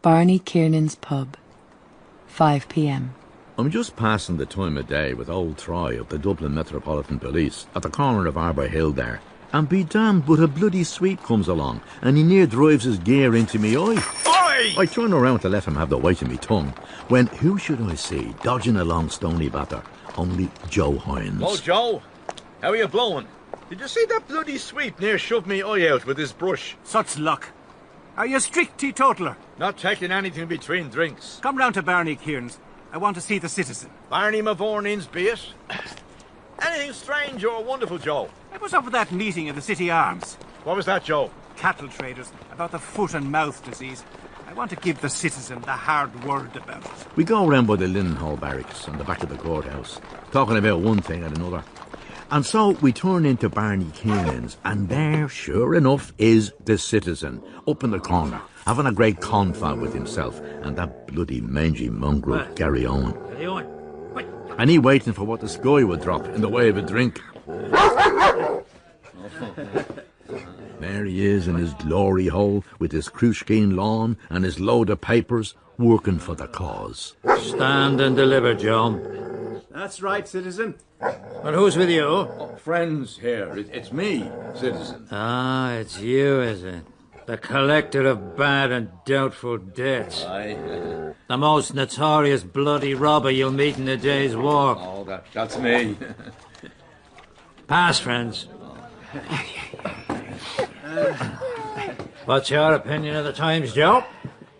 Barney Kiernan's pub, 5 p.m. I'm just passing the time of day with old Troy of the Dublin Metropolitan Police at the corner of Arbour Hill there. And be damned, but a bloody sweep comes along, and he near drives his gear into me eye. Oi! I turn around to let him have the weight of me tongue, when who should I see dodging along Stony Batter? Only Joe Hines. Oh, Joe, how are you blowing? Did you see that bloody sweep near shoved me eye out with his brush? Such luck. Are you a strict teetotaler? Not taking anything between drinks. Come round to Barney Kiernan's. I want to see the citizen. Barney Mavourneen's be it. Anything strange or wonderful, Joe? I was up at that meeting in the City Arms. What was that, Joe? Cattle traders, about the foot and mouth disease. I want to give the citizen the hard word about it. We go round by the Linen Hall barracks on the back of the courthouse, talking about one thing and another. And so we turn into Barney Kiernan's, and there, sure enough, is the citizen, up in the corner, having a great confab with himself and that bloody mangy mongrel, Gary Owen. And he waiting for what the sky would drop in the way of a drink. There he is in his glory hole with his Krushkeen lawn and his load of papers, working for the cause. Stand and deliver, Joe. That's right, citizen. Well, who's with you? Oh, friends here. It's me, citizen. Ah, it's you, is it? The collector of bad and doubtful debts. Aye. The most notorious bloody robber you'll meet in a day's walk. Oh, that's me. Pass, friends. What's your opinion of the times, Joe?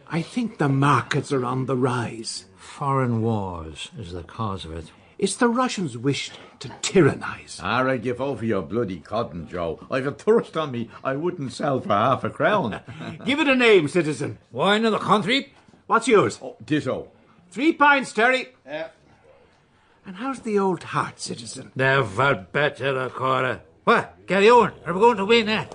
I think the markets are on the rise. Foreign wars is the cause of it. It's the Russians' wish to tyrannize. All right, give over your bloody cotton, Joe. I've a thirst on me I wouldn't sell for half a crown. Give it a name, citizen. Wine of the country? What's yours? Oh, ditto. 3 pints, Terry. And how's the old heart, citizen? Never better a quarter. What? Carry on. Are we going to win, eh?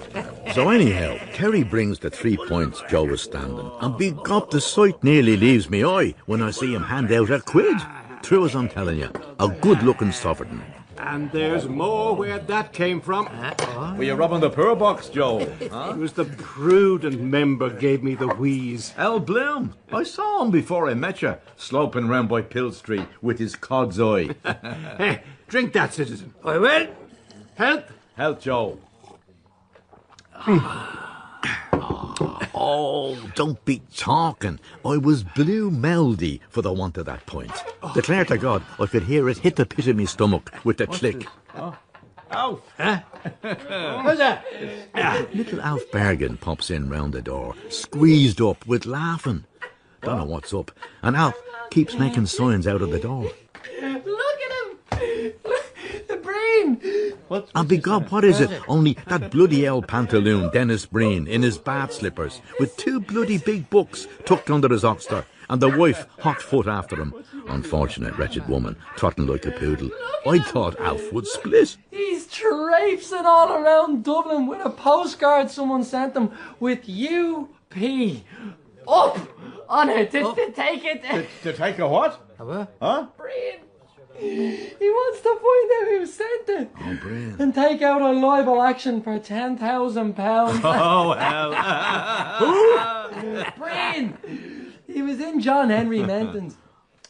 So anyhow, Kerry brings the 3 points Joe was standing, and begot the sight nearly leaves me eye when I see him hand out a quid. True as I'm telling you, a good-looking sovereign. And there's more where that came from. Were you robbing the poor box, Joe? It was the prudent member gave me the wheeze. Bloom. I saw him before I met you, sloping round by Pill Street with his cod's eye. Hey, drink that, citizen. I will. Health. Health, Joe. Oh, don't be talking. I was blue mouldy for the want of that point. Declare to God, I could hear it hit the pit of my stomach with the click. Alf. Huh? Who's that? Little Alf Bergen pops in round the door, squeezed up with laughing. Don't know what's up. And Alf keeps making signs out of the door. Look at him! The brain! And begod, what is it? Only that bloody old pantaloon, Dennis Breen, in his bath slippers, with 2 bloody big books tucked under his oxter, and the wife hot foot after him. Unfortunate, wretched woman, trotting like a poodle. I thought Alf would split. He's traipsing all around Dublin with a postcard someone sent him with UP up on it to take it. To take a what? Huh? Brain. He wants to find out who sent it. Oh, Brain. And take out a libel action for £10,000. Oh, hell. Brain. He was in John Henry Menton's.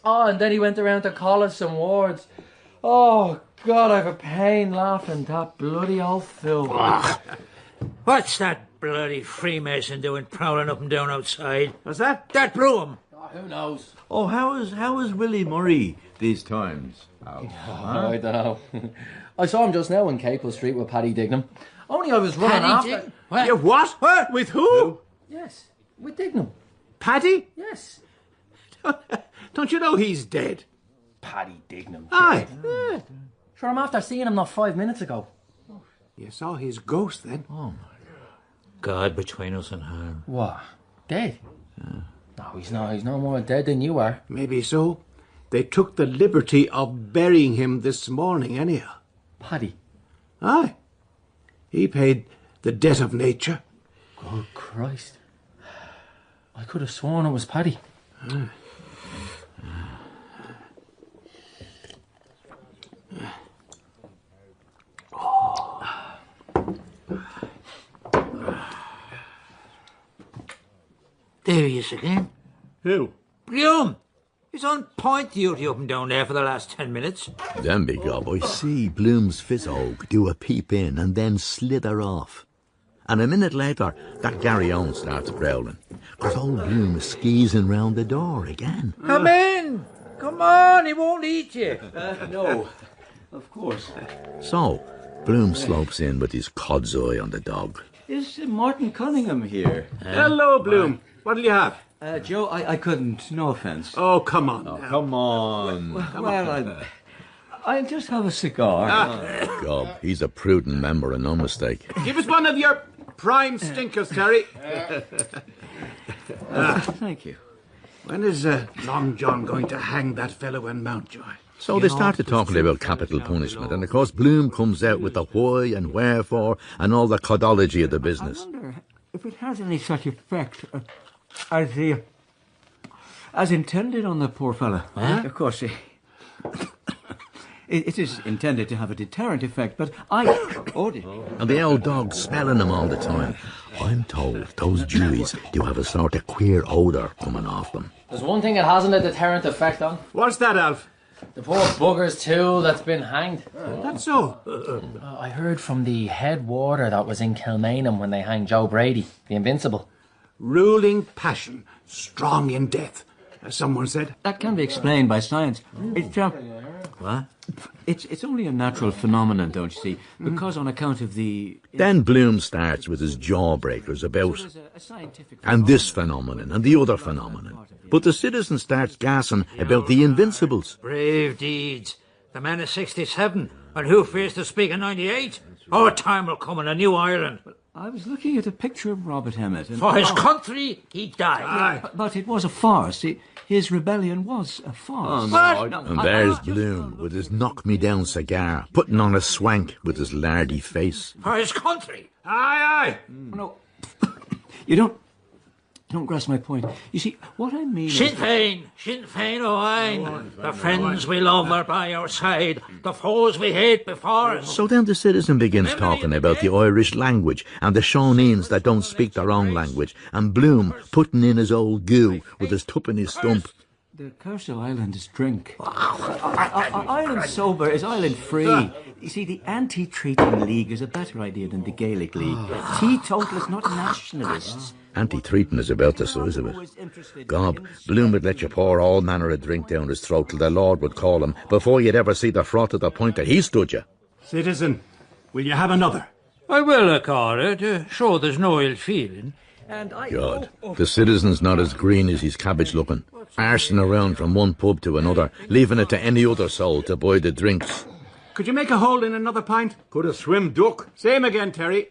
Oh, and then he went around to Collis and Ward's. Oh, God, I've a pain laughing, that bloody old fool. What's that bloody Freemason doing prowling up and down outside? What's that? That Bloom. Oh, who knows? Oh, how is Willie Murray these times? I don't know. I saw him just now in Capel Street with Paddy Dignam. Only I was running after... What? You what? With who? Yes, with Dignam. Paddy? Yes. Don't you know he's dead? Paddy Dignam. Aye. Sure, I'm after seeing him not 5 minutes ago. You saw his ghost then? Oh, my God between us and her. What? Dead? No, he's not. He's no more dead than you are. Maybe so. They took the liberty of burying him this morning anyhow. Paddy. Aye. He paid the debt of nature. Good Christ. I could have sworn it was Paddy. There he is again. Who? Bloom! He's on point duty up and down there for the last 10 minutes. Then, big gob, I see Bloom's fizzogue do a peep in and then slither off. And a minute later, that Gary Owen starts growling, 'cause old Bloom is skeezing round the door again. Come in! Come on, he won't eat you. No, of course. So, Bloom slopes in with his cod's eye on the dog. Is Martin Cunningham here? Hello, Bloom. What'll you have? Joe, I couldn't. No offence. Oh, come on. Come on. Well, I'll just have a cigar. Gob, he's a prudent member and no mistake. Give us one of your prime stinkers, Terry. Thank you. When is Long John going to hang that fellow in Mountjoy? So they started talking about capital punishment, and of course Bloom comes out with the why and wherefore and all the codology of the business. I wonder if it has any such effect as intended on the poor fellow. Of course, it is intended to have a deterrent effect, but And the old dog's smelling them all the time. I'm told those Jewies do have a sort of queer odour coming off them. There's one thing it hasn't a deterrent effect on. What's that, Alf? The poor bugger's tool that's been hanged. That's so. I heard from the head warder that was in Kilmainham when they hanged Joe Brady, the Invincible. Ruling passion, strong in death, as someone said. that can be explained by science. It's What? It's only a natural phenomenon, don't you see? Because on account of the... Then Bloom starts with his jawbreakers about a scientific and this phenomenon and the other phenomenon. But the citizen starts gassing about the Invincibles. Brave deeds. The man is 67, and who fears to speak in 98? Our time will come in a new Ireland. I was looking at a picture of Robert Emmet. And, For his country, he died. but it was a farce. His rebellion was a farce. And there's Bloom with his knock-me-down cigar, putting on a swank with his lardy face. For his country. Aye, aye. No, you don't grasp my point. You see, what I mean Sinn is... Féin O'Hain. The friends we love are by our side. The foes we hate before us. So then the citizen begins talking about the Irish language and the Shawnees that don't speak their own language, and Bloom putting in his old goo with his tup in his stump. The curse of Ireland is drink. Ireland sober is Ireland free. You see, the anti-treating league is a better idea than the Gaelic League. Teetotalists, not nationalists. Anti-treating is about the size of it. Gob, Bloom would let you pour all manner of drink down his throat till the Lord would call him before you'd ever see the froth at the point that he stood you. Citizen, will you have another? I will accord it. Sure, there's no ill feeling. God, the citizen's not as green as his cabbage looking, arsing around from one pub to another, leaving it to any other soul to buy the drinks. Could you make a hole in another pint? Could a swim duck? Same again, Terry.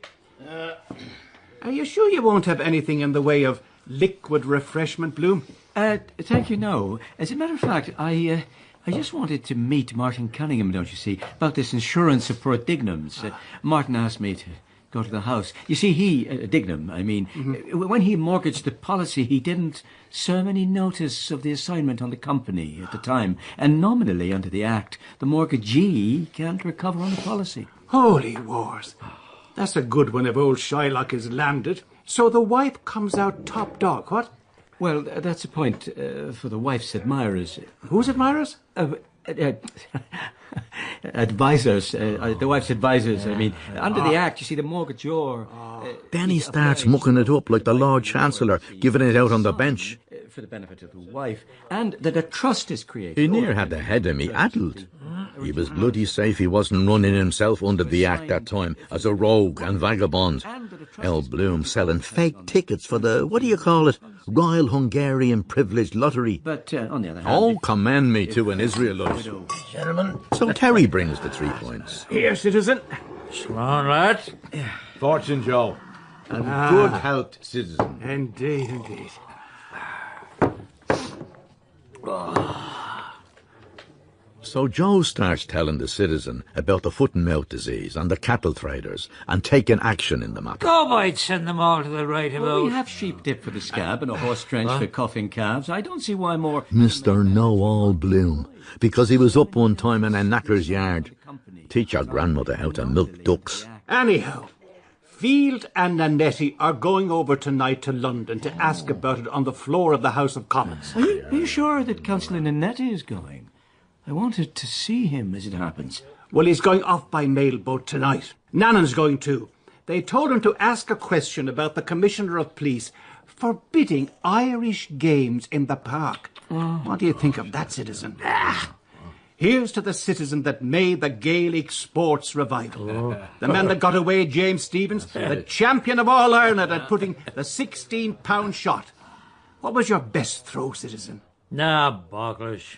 Are you sure you won't have anything in the way of liquid refreshment, Bloom? Thank you, no. As a matter of fact, I just wanted to meet Martin Cunningham, don't you see, about this insurance of poor Dignam's. Martin asked me to go to the house. You see, Dignam, I mean, when he mortgaged the policy, he didn't serve any notice of the assignment on the company at the time. And nominally, under the Act, the mortgagee can't recover on the policy. Holy wars. That's a good one if old Shylock is landed. So the wife comes out top dog, what? Well, that's a point for the wife's admirers. Whose admirers? Advisors. The wife's advisors. I mean, under the Act, you see, the mortgagor... Then he starts mucking it up like the Lord Chancellor, giving it out on the bench. For the benefit of the wife, and that a trust is created. He near had the head of me addled. He was bloody safe he wasn't running himself under the Act that time as a rogue and vagabond. Old Bloom selling fake tickets for the, what do you call it, Royal Hungarian Privileged Lottery. But on the other hand... Oh, commend me to an Israelite. Gentlemen. So Terry brings the 3 points. Here, citizen. Come on, lad. Fortune, Joe. And good health, citizen. Indeed, indeed. So Joe starts telling the citizen about the foot and mouth disease and the cattle traders and taking action in the matter. God, I'd send them all to the right Well, about. we have sheep dip for the scab and a horse trench for coughing calves. I don't see why more... Mr. Know-All Bloom, because he was up one time in a knacker's yard. Teach your grandmother how to milk ducks. Anyhow, Field and Nannetti are going over tonight to London to ask about it on the floor of the House of Commons. Are you sure that Councillor Nannetti is going? I wanted to see him as it happens. Well, he's going off by mailboat tonight. Nannan's going too. They told him to ask a question about the Commissioner of Police forbidding Irish games in the park. What do you think of that, citizen? Here's to the citizen that made the Gaelic sports revival. The man that got away, James Stevens, the champion of all Ireland at putting the 16-pound shot. What was your best throw, citizen? Nah, bogglish.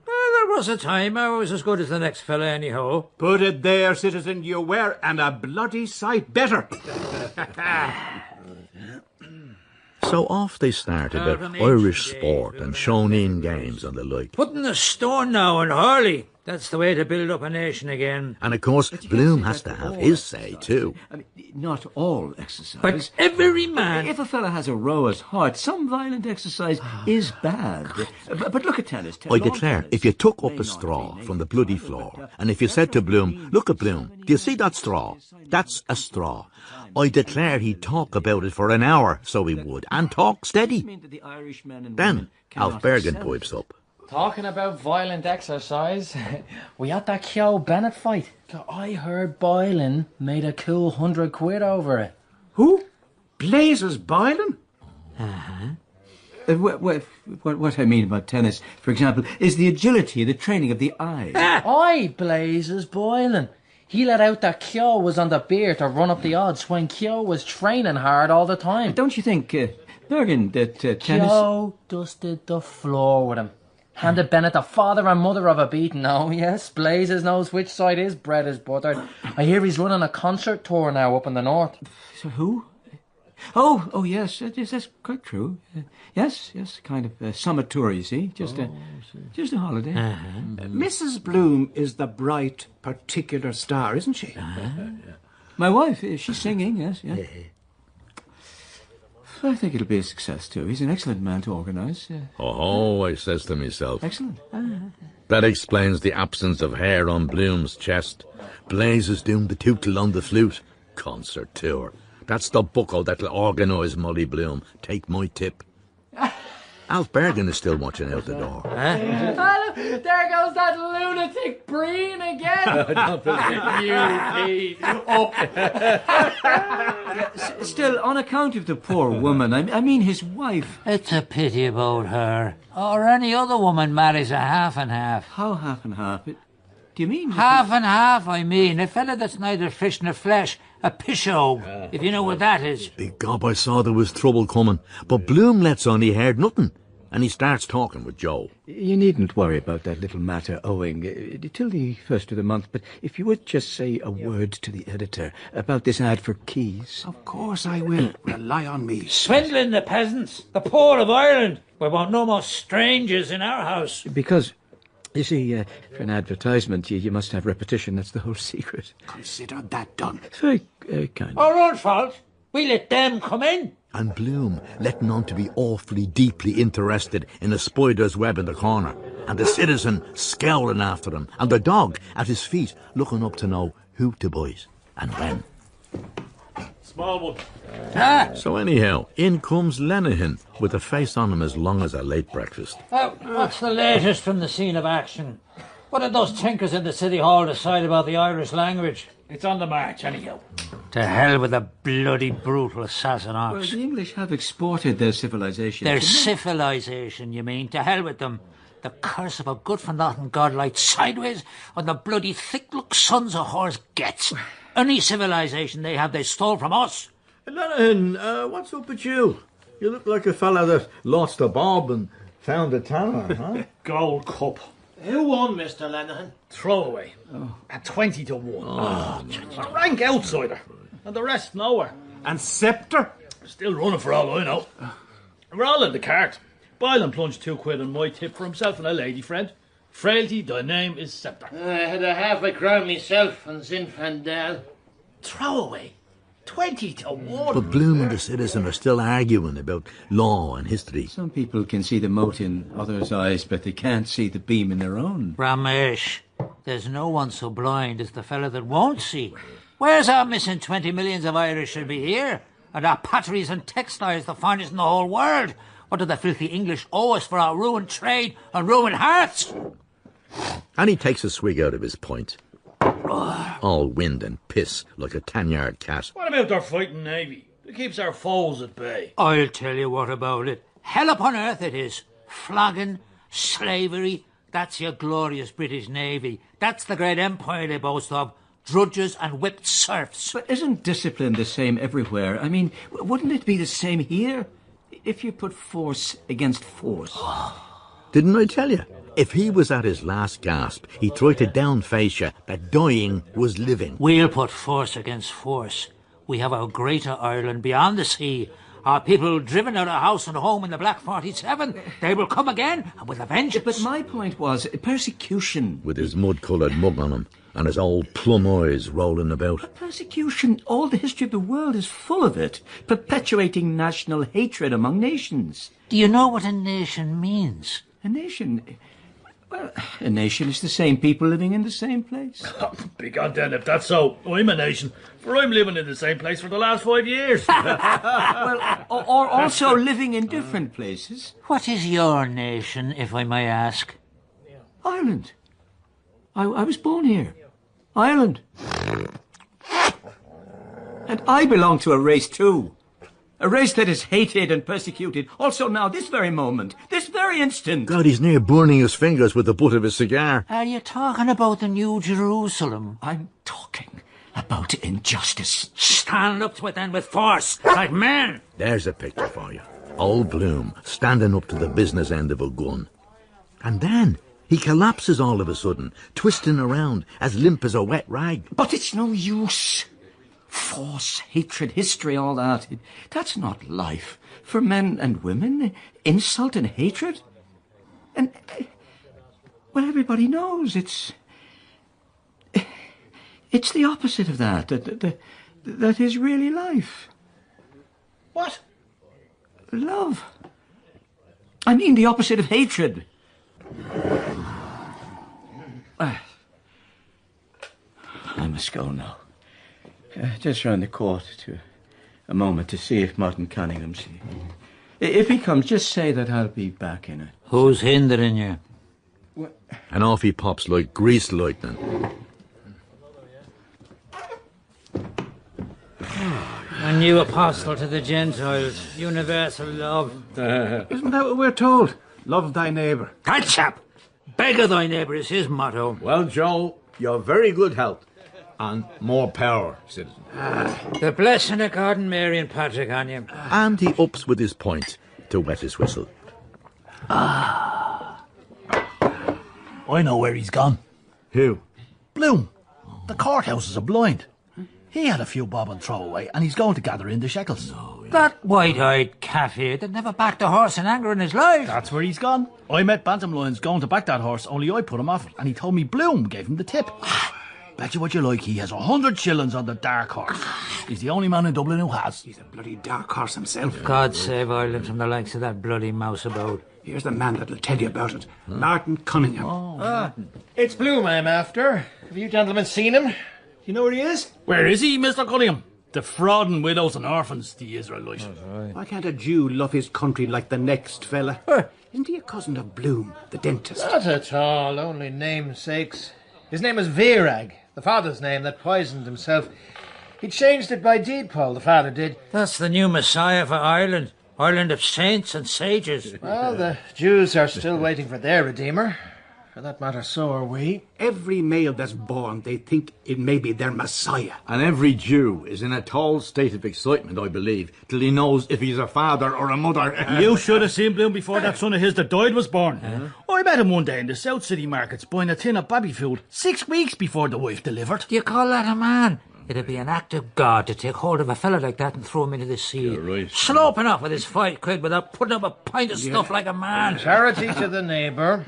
There was a time I was as good as the next fella anyhow. Put it there, citizen, you were, and a bloody sight better. So off they started about Irish sport and shown-in games and the like. Putting a stone now in Hurley. That's the way to build up a nation again. And of course, Bloom has to have his say too. I mean, not all exercise. But every man... If a fella has a rower's heart, some violent exercise is bad. But look at tennis. I declare, if you took up a straw from the bloody floor, and if you said to Bloom, "Look at Bloom, do you see that straw? That's a straw," I declare he'd talk about it for an hour, so he would, and talk steady. Then Alf Bergen pipes up. Talking about violent exercise, we had that Kyo Bennett fight. I heard Boylan made a cool £100 over it. Who? Blazes Boylan? What I mean about tennis, for example, is the agility, the training of the eye. Aye, Blazes Boylan. He let out that Kyo was on the beer to run up the odds when Kyo was training hard all the time. Don't you think, Bergen, that tennis... Kyo dusted the floor with him. Handed Bennett the father and mother of a beating. Oh, yes, Blazes knows which side his bread is buttered. I hear he's running a concert tour now up in the north. So who? Oh, yes, that's quite true. Yes, kind of summer tour, you see. Just a holiday. Mrs. Bloom is the bright, particular star, isn't she? My wife, she's singing, yes. I think it'll be a success, too. He's an excellent man to organise. I says to myself. Excellent. That explains the absence of hair on Bloom's chest. Blazes doing the tootle on the flute. Concert tour. That's the buckle that'll organise Molly Bloom. Take my tip. Alf Bergen is still watching out the door. There goes that lunatic Breen again. Still, on account of the poor woman, I mean his wife. It's a pity about her. Or any other woman marries a half and half. How half and half? Do you mean... Half and half, I mean. A fella that's neither fish nor flesh. A pishog, if you know what that is. Big gob, I saw there was trouble coming. But Bloom lets on he heard nothing. And he starts talking with Joe. You needn't worry about that little matter owing till the first of the month, but if you would just say a word to the editor about this ad for keys. Of course I will. Rely on me. Swindling the peasants, the poor of Ireland. We want no more strangers in our house. Because, you see, for an advertisement, you must have repetition. That's the whole secret. Consider that done. Very kind. Our own fault. We let them come in. And Bloom letting on to be awfully deeply interested in a spider's web in the corner, and the citizen scowling after him, and the dog at his feet looking up to know who to bite and when. Small one. So anyhow, in comes Lenihan with a face on him as long as a late breakfast. What's the latest from the scene of action? What did those tinkers in the City Hall decide about the Irish language? It's on the march, anyhow. To hell with the bloody brutal assassin ox. Well, the English have exported their civilization. Their civilization, you mean? To hell with them. The curse of a good-for-nothing god light sideways on the bloody thick-look sons of whores gets. Any civilization they have, they stole from us. Lenihan, what's up with you? You look like a fella that lost a bob and found a tanner, huh? Gold Cup. Who won, Mr. Lenihan? Throwaway. At 20 to 1. A rank outsider. And the rest nowhere. And Sceptre? Still running for all I know. We're all in the cart. Boylan plunged £2 on my tip for himself and a lady friend. Frailty, thy name is Sceptre. I had a half a crown myself on Zinfandel. Throwaway. 20 to 1. But Bloom and the citizen are still arguing about law and history. Some people can see the mote in others' eyes, but they can't see the beam in their own. Ramesh, there's no one so blind as the fella that won't see. Where's our missing 20 millions of Irish should be here? And our potteries and textiles, the finest in the whole world. What do the filthy English owe us for our ruined trade and ruined hearts? And he takes a swig out of his pint. All wind and piss like a 10-yard cat. What about their fighting navy? It keeps our foes at bay. I'll tell you what about it. Hell upon earth it is. Flogging, slavery, that's your glorious British Navy. That's the great empire they boast of. Drudges and whipped serfs. But isn't discipline the same everywhere? I mean, wouldn't it be the same here? If you put force against force. Didn't I tell you? If he was at his last gasp, he tried to downface you that dying was living. We'll put force against force. We have our greater Ireland beyond the sea. Our people driven out of house and home in the Black 47. They will come again and with a vengeance. But my point was persecution. With his mud-coloured mug on him and his old plum eyes rolling about. Persecution, all the history of the world is full of it. Perpetuating national hatred among nations. Do you know what a nation means? A nation? Well, a nation is the same people living in the same place. Be God then, if that's so. I'm a nation, for I'm living in the same place for the last 5 years. Well, or also living in different places. What is your nation, if I may ask? Ireland. I was born here. Ireland. And I belong to a race too. A race that is hated and persecuted, also now, this very moment, this very instant. God, he's near burning his fingers with the butt of his cigar. Are you talking about the New Jerusalem? I'm talking about injustice. Stand up to it then with force, like men. There's a picture for you. Old Bloom, standing up to the business end of a gun. And then he collapses all of a sudden, twisting around, as limp as a wet rag. But it's no use. Force, hatred, history, all that. That's not life. For men and women, insult and hatred. And, well, everybody knows it's the opposite of that. That is really life. What? Love. I mean the opposite of hatred. I must go now. Just round the court to a moment to see if Martin Cunningham's here. If he comes, just say that I'll be back in it. Who's hindering you? And off he pops like greased lightning. A new apostle to the Gentiles. Universal love. Isn't that what we're told? Love thy neighbour. That chap! Beggar thy neighbour is his motto. Well, Joe, you're very good health. And more power, citizen. The blessing of God and Mary and Patrick on you. And he ups with his point to wet his whistle. I know where he's gone. Who? Bloom. The courthouses are blind. He had a few bob and throw away, and he's going to gather in the shekels. That white-eyed calf-ear that never backed a horse in anger in his life. That's where he's gone. I met Bantam Lyons going to back that horse, only I put him off it, and he told me Bloom gave him the tip. Bet you what you like, he has 100 shillings on the dark horse. He's the only man in Dublin who has. He's a bloody dark horse himself. God save Ireland from the likes of that bloody mouseabout. Here's the man that'll tell you about it. Martin Cunningham. It's Bloom I'm after. Have you gentlemen seen him? You know where he is? Where is he, Mr. Cunningham? Defrauding widows and orphans, the Israelite. Why can't a Jew love his country like the next fella? Isn't he a cousin of Bloom, the dentist? Not at all, only namesakes. His name was Virag, the father's name that poisoned himself. He changed it by deed, Paul, the father did. That's the new Messiah for Ireland. Ireland of saints and sages. Well, the Jews are still waiting for their Redeemer. For that matter, so are we. Every male that's born, they think it may be their Messiah. And every Jew is in a tall state of excitement, I believe, till he knows if he's a father or a mother. You should have seen Bloom before that son of his that died was born. I met him one day in the South City markets buying a tin of baby food 6 weeks before the wife delivered. Do you call that a man? It'd be an act of God to take hold of a fella like that and throw him into the sea. You're right. Sloping off with his 5 quid without putting up a pint of stuff like a man. Charity to the neighbour.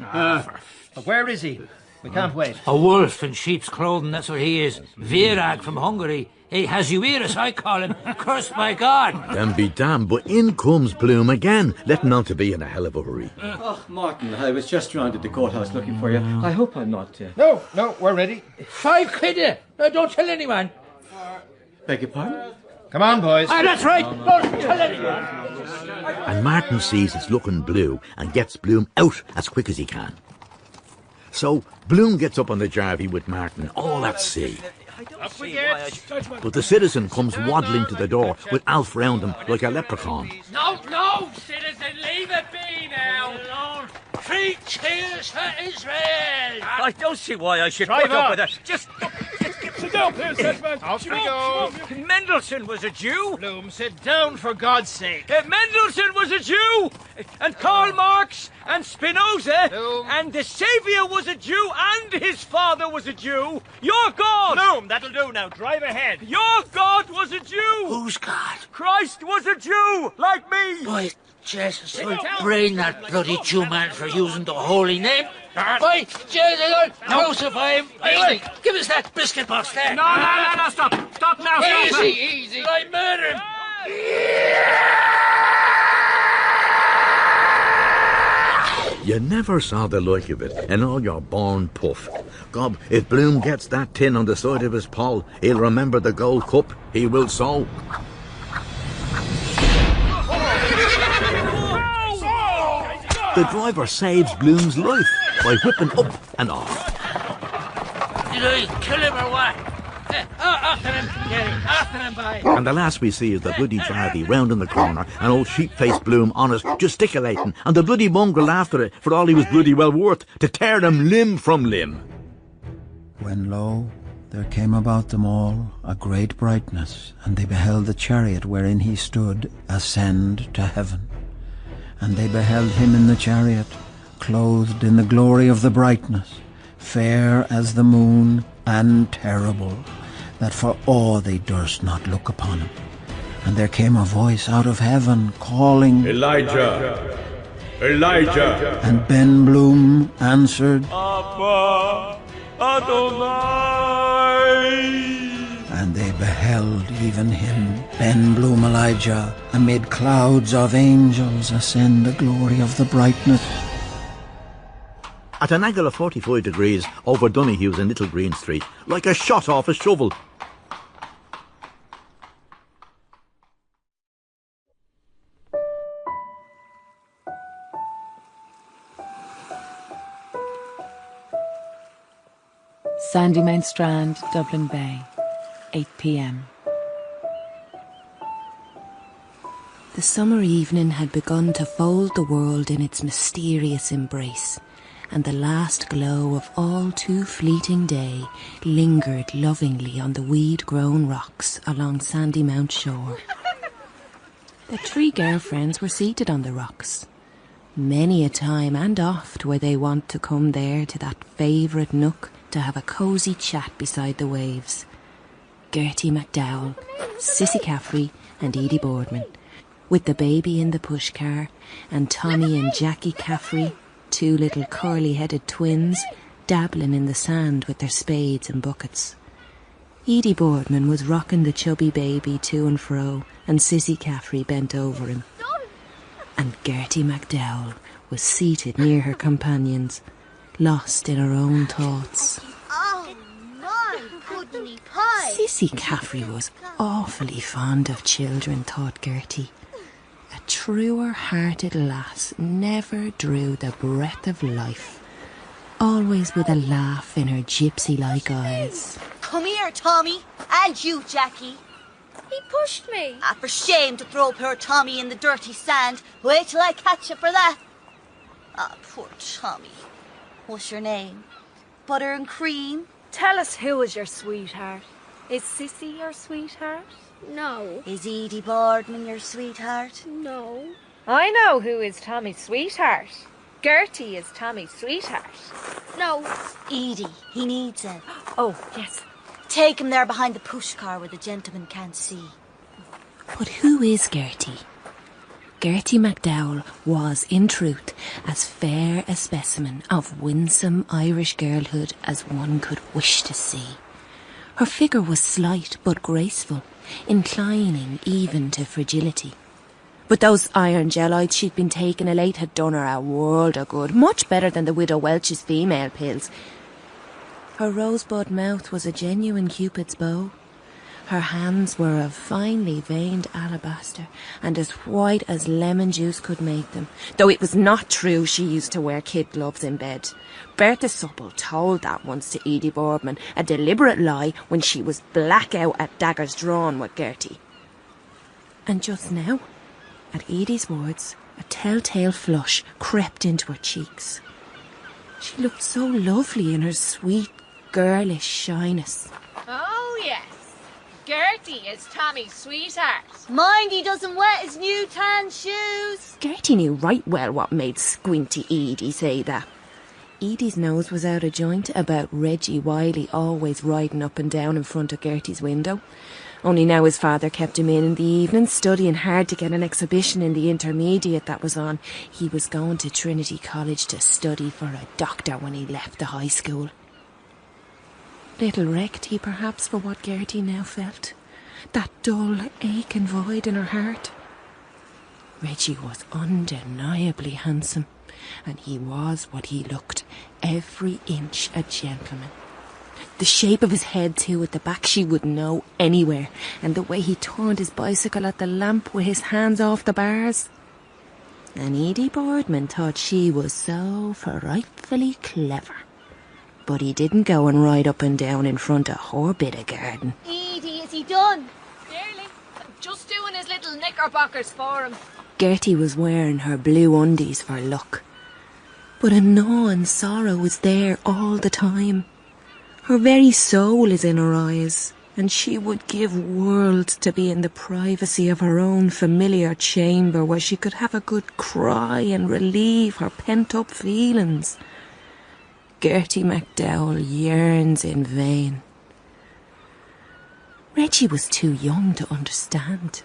But where is he? We can't wait. A wolf in sheep's clothing, that's what he is. Virag from Hungary. He has you here, as I call him, cursed by God. Then be damned, but in comes Bloom again, letting on to be in a hell of a hurry. Oh, Martin, I was just round at the courthouse looking for you. I hope I'm not... No, we're ready. 5 quid, no, don't tell anyone. Beg your pardon? Come on, boys. That's right. Don't tell anyone. And Martin sees it's looking blue and gets Bloom out as quick as he can. So Bloom gets up on the jarvey with Martin, all at sea. Up we get. But the citizen comes waddling to the door with Alf round him like a leprechaun. No, citizen, leave it be now. Alone. 3 cheers for Israel. I don't see why I should Drive put up on. with it. Just Sit down, please, gentlemen. Off we go. Mendelssohn was a Jew. Bloom, sit down for God's sake. Mendelssohn was a Jew. And Karl Marx and Spinoza. Bloom. And the Saviour was a Jew and his father was a Jew. Your God. Bloom, that'll do now. Drive ahead. Your God was a Jew. Who's God? Christ was a Jew, like me. Boy, Jesus, I'll brain that bloody Jew man for using the holy name. Boy, Jesus, I'll crucify him. Easy. Give us that biscuit box there. No, stop. Stop now, stop. Easy. I murder him. You never saw the like of it in all your born puff. Gob, if Bloom gets that tin on the side of his poll, he'll remember the gold cup. He will so. The driver saves Bloom's life by whipping up and off. Did I kill him or what? After him, Gary. After him, boy. And the last we see is the bloody jarvey round in the corner, and old sheep-faced Bloom on it, gesticulating, and the bloody mongrel after it, for all he was bloody well worth, to tear them limb from limb. When lo, there came about them all a great brightness, and they beheld the chariot wherein he stood ascend to heaven. And they beheld him in the chariot, clothed in the glory of the brightness, fair as the moon, and terrible, that for awe they durst not look upon him. And there came a voice out of heaven, calling, Elijah! Elijah! And Ben Bloom answered, Abba, Adonai. And they beheld even him, Ben Bloom Elijah, amid clouds of angels ascend the glory of the brightness. At an angle of 45 degrees over Donoghue's in Little Green Street, like a shot off a shovel. Sandymount Strand, Dublin Bay, 8 p.m. The summer evening had begun to fold the world in its mysterious embrace, and the last glow of all too fleeting day lingered lovingly on the weed-grown rocks along Sandymount shore. The 3 girlfriends were seated on the rocks. Many a time and oft were they wont to come there to that favourite nook to have a cosy chat beside the waves. Gertie McDowell, Cissy Caffrey and Edie Boardman, with the baby in the pushcar, and Tommy and Jackie Caffrey, 2 little curly-headed twins, dabbling in the sand with their spades and buckets. Edie Boardman was rocking the chubby baby to and fro, and Cissy Caffrey bent over him. And Gertie McDowell was seated near her companions, lost in her own thoughts. Oh, my goodness pie! Cissy Caffrey was awfully fond of children, thought Gertie. A truer-hearted lass never drew the breath of life, always with a laugh in her gypsy-like eyes. Come here, Tommy, and you, Jackie. He pushed me. For shame to throw poor Tommy in the dirty sand. Wait till I catch you for that. Poor Tommy. What's your name? Butter and cream? Tell us who is your sweetheart. Is Cissy your sweetheart? No. Is Edie Boardman your sweetheart? No. I know who is Tommy's sweetheart. Gertie is Tommy's sweetheart. No. Edie, he needs it. Oh, yes. Take him there behind the pushcar where the gentleman can't see. But who is Gertie? Gertie McDowell was, in truth, as fair a specimen of winsome Irish girlhood as one could wish to see. Her figure was slight but graceful, inclining even to fragility. But those iron gelloids she'd been taking of late had done her a world of good, much better than the widow Welch's female pills. Her rosebud mouth was a genuine Cupid's bow. Her hands were of finely veined alabaster and as white as lemon juice could make them, though it was not true she used to wear kid gloves in bed. Bertha Supple told that once to Edie Boardman, a deliberate lie, when she was black out at daggers drawn with Gertie. And just now, at Edie's words, a telltale flush crept into her cheeks. She looked so lovely in her sweet, girlish shyness. Oh, yes. Gertie is Tommy's sweetheart. Mind he doesn't wet his new tan shoes. Gertie knew right well what made squinty Edie say that. Edie's nose was out of joint about Reggie Wiley always riding up and down in front of Gertie's window. Only now his father kept him in the evening, studying hard to get an exhibition in the intermediate that was on. He was going to Trinity College to study for a doctor when he left the high school. Little recked he perhaps for what Gertie now felt, that dull, aching void in her heart. Reggie was undeniably handsome, and he was what he looked, every inch a gentleman. The shape of his head, too, at the back she would know anywhere, and the way he turned his bicycle at the lamp with his hands off the bars. And Edie Boardman thought she was so frightfully clever. But he didn't go and ride up and down in front of her bit of garden. Edie, is he done? Nearly. I'm just doing his little knickerbockers for him. Gertie was wearing her blue undies for luck. But a gnawing sorrow was there all the time. Her very soul is in her eyes, and she would give worlds to be in the privacy of her own familiar chamber where she could have a good cry and relieve her pent-up feelings. Gertie MacDowell yearns in vain. Reggie was too young to understand.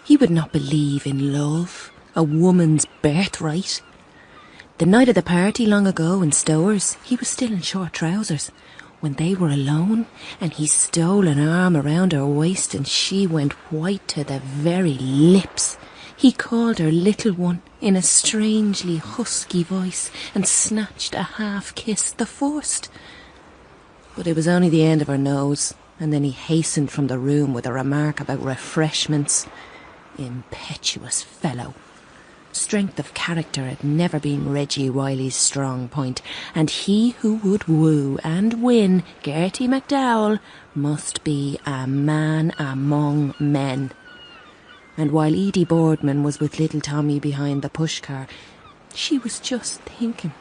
He would not believe in love, a woman's birthright. The night of the party long ago in Stowers, he was still in short trousers. When they were alone, and he stole an arm around her waist and she went white to the very lips, he called her little one in a strangely husky voice and snatched a half-kiss, the first. But it was only the end of her nose, and then he hastened from the room with a remark about refreshments. Impetuous fellow. Strength of character had never been Reggie Wiley's strong point, and he who would woo and win Gertie MacDowell must be a man among men. And while Edie Boardman was with little Tommy behind the pushcar, she was just thinking,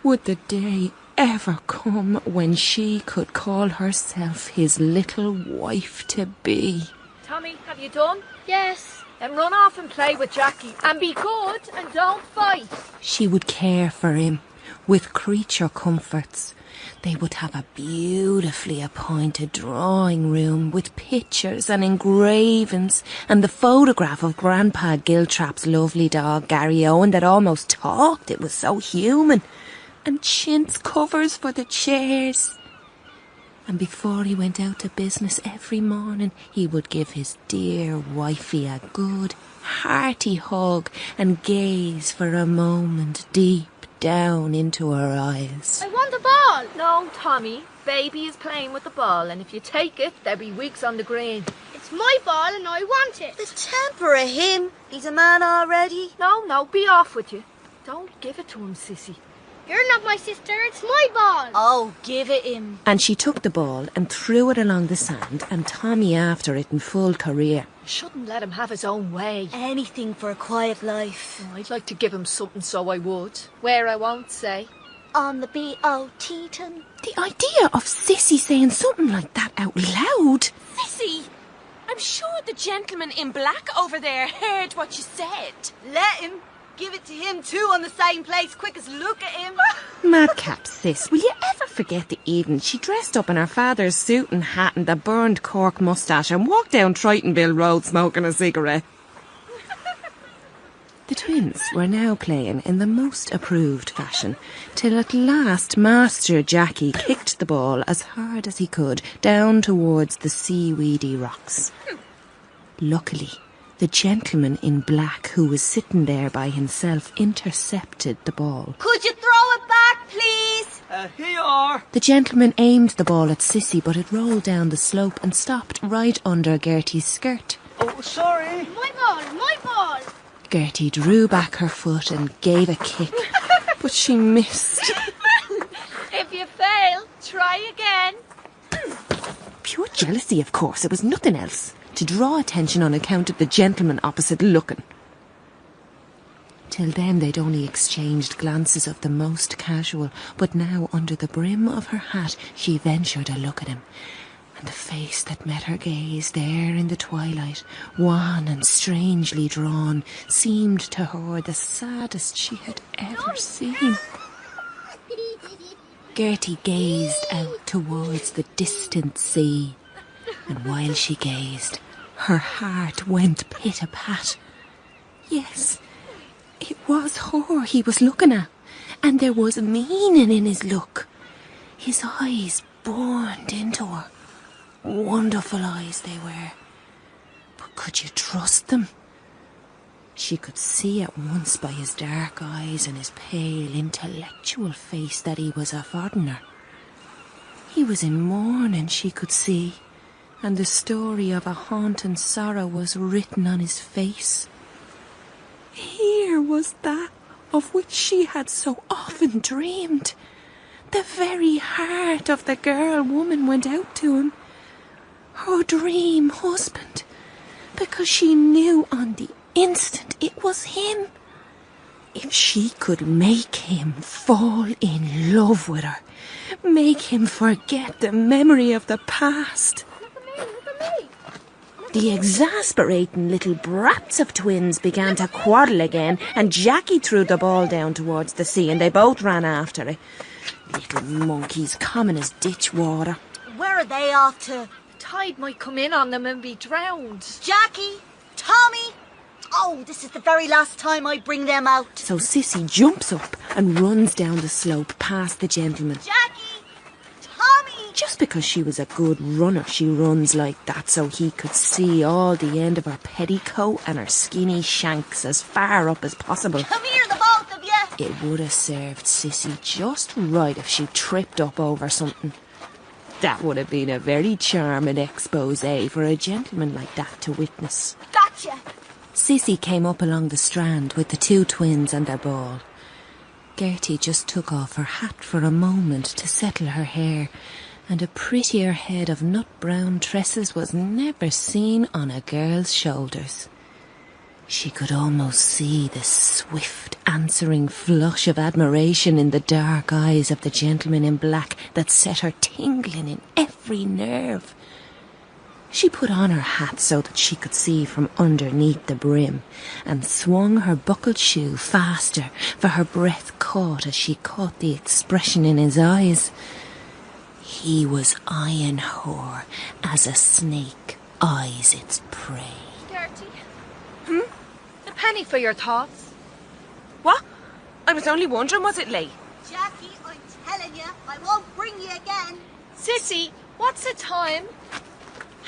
would the day ever come when she could call herself his little wife-to-be? Tommy, have you done? Yes. Then run off and play with Jackie. And be good and don't fight. She would care for him with creature comforts. They would have a beautifully appointed drawing room with pictures and engravings and the photograph of Grandpa Giltrap's lovely dog Gary Owen that almost talked. It was so human. And chintz covers for the chairs. And before he went out to business every morning, he would give his dear wifey a good, hearty hug and gaze for a moment deep down into her eyes. I want the ball. No, Tommy. Baby is playing with the ball, and if you take it, there'll be weeks on the green. It's my ball and I want it. The temper of him. He's a man already. No, be off with you. Don't give it to him, sissy. You're not my sister, it's my ball. Oh, give it him. And she took the ball and threw it along the sand, and Tommy after it in full career. You shouldn't let him have his own way. Anything for a quiet life. Oh, I'd like to give him something, so I would. Where I won't say. On the B.O.T.ton. The idea of Sissy saying something like that out loud. Sissy, I'm sure the gentleman in black over there heard what you said. Let him. Give it to him too on the same place, quick as look at him. Madcap sis, will you ever forget the evening she dressed up in her father's suit and hat and the burned cork moustache and walked down Tritonville Road smoking a cigarette? The twins were now playing in the most approved fashion, till at last Master Jackie kicked the ball as hard as he could down towards the seaweedy rocks. Luckily, the gentleman in black who was sitting there by himself intercepted the ball. Could you throw it back, please? Here you are. The gentleman aimed the ball at Sissy, but it rolled down the slope and stopped right under Gertie's skirt. Oh, sorry. My ball, my ball. Gertie drew back her foot and gave a kick, but she missed. If you fail, try again. Pure jealousy, of course. It was nothing else. To draw attention on account of the gentleman opposite looking. Till then they'd only exchanged glances of the most casual, but now under the brim of her hat she ventured a look at him. And the face that met her gaze there in the twilight, wan and strangely drawn, seemed to her the saddest she had ever seen. Gertie gazed out towards the distant sea, and while she gazed, her heart went pit-a-pat. Yes, it was her he was looking at, and there was meaning in his look. His eyes burned into her. Wonderful eyes they were. But could you trust them? She could see at once by his dark eyes and his pale, intellectual face that he was a foreigner. He was in mourning, she could see, and the story of a haunting sorrow was written on his face. Here was that of which she had so often dreamed. The very heart of the girl woman went out to him. Her dream husband, because she knew on the instant it was him. If she could make him fall in love with her, make him forget the memory of the past. The exasperating little brats of twins began to quarrel again, and Jackie threw the ball down towards the sea, and they both ran after it. Little monkeys, common as ditch water. Where are they off to? Tide might come in on them and be drowned. Jackie, Tommy. Oh, this is the very last time I bring them out. So Sissy jumps up and runs down the slope past the gentleman. Jackie, Tommy. Just because she was a good runner, she runs like that so he could see all the end of her petticoat and her skinny shanks as far up as possible. Come here, the both of you. It would have served Sissy just right if she tripped up over something. That would have been a very charming expose for a gentleman like that to witness. Gotcha. Sissy came up along the strand with the two twins and their ball. Gertie just took off her hat for a moment to settle her hair, and a prettier head of nut-brown tresses was never seen on a girl's shoulders. She could almost see the swift answering flush of admiration in the dark eyes of the gentleman in black that set her tingling in every nerve. She put on her hat so that she could see from underneath the brim, and swung her buckled shoe faster, for her breath caught as she caught the expression in his eyes. He was eyeing her as a snake eyes its prey. Gertie? A penny for your thoughts. What? I was only wondering, was it late? Jackie, I'm telling you, I won't bring you again. Sissy, what's the time?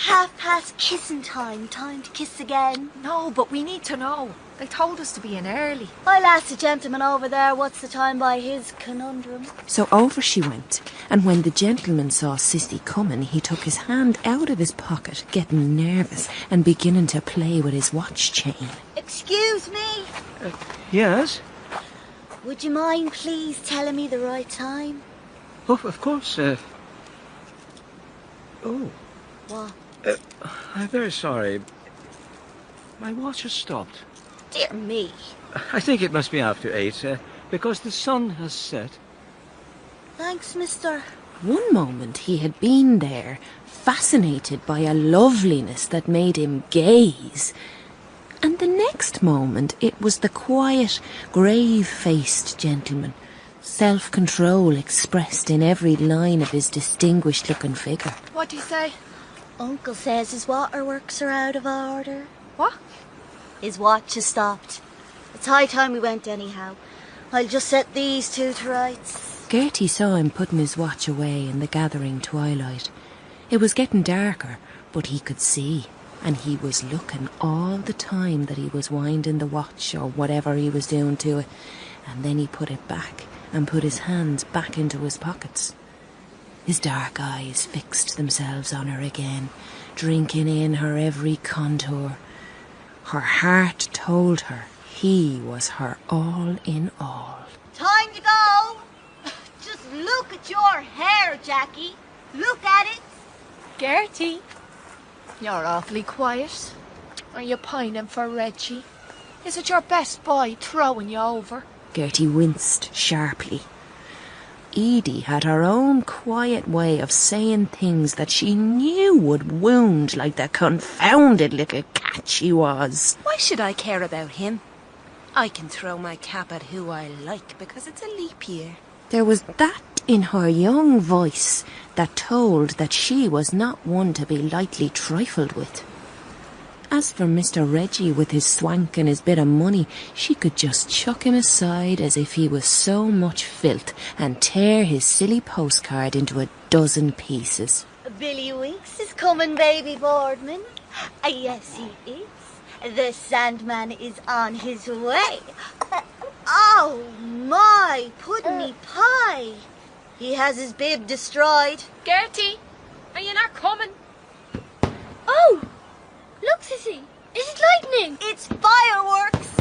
1:30 kissing time. Time to kiss again. No, but we need to know. They told us to be in early. I'll ask the gentleman over there what's the time by his conundrum. So over she went, and when the gentleman saw Sissy coming, he took his hand out of his pocket, getting nervous and beginning to play with his watch chain. Excuse me? Yes? Would you mind please telling me the right time? Oh, of course. Oh. What? I'm very sorry. My watch has stopped. Dear me. I think it must be after 8, because the sun has set. Thanks, mister. One moment he had been there, fascinated by a loveliness that made him gaze, and the next moment it was the quiet, grave-faced gentleman, self-control expressed in every line of his distinguished-looking figure. What do you say? Uncle says his waterworks are out of order. What? His watch has stopped. It's high time we went anyhow. I'll just set these two to rights. Gertie saw him putting his watch away in the gathering twilight. It was getting darker, but he could see, and he was looking all the time that he was winding the watch or whatever he was doing to it, and then he put it back and put his hands back into his pockets. His dark eyes fixed themselves on her again, drinking in her every contour. Her heart told her he was her all in all. Time to go. Just look at your hair, Jackie. Look at it. Gertie, you're awfully quiet. Are you pining for Reggie? Is it your best boy throwing you over? Gertie winced sharply. Edie had her own quiet way of saying things that she knew would wound like the confounded little cat she was. Why should I care about him? I can throw my cap at who I like because it's a leap year. There was that in her young voice that told that she was not one to be lightly trifled with. As for Mr. Reggie with his swank and his bit of money, she could just chuck him aside as if he was so much filth and tear his silly postcard into a dozen pieces. Billy Winks is coming, baby Boardman. Yes, he is. The Sandman is on his way. Oh, my puddeny pie. He has his bib destroyed. Gertie, are you not coming? Oh! Look, Sissy, is it lightning? It's fireworks.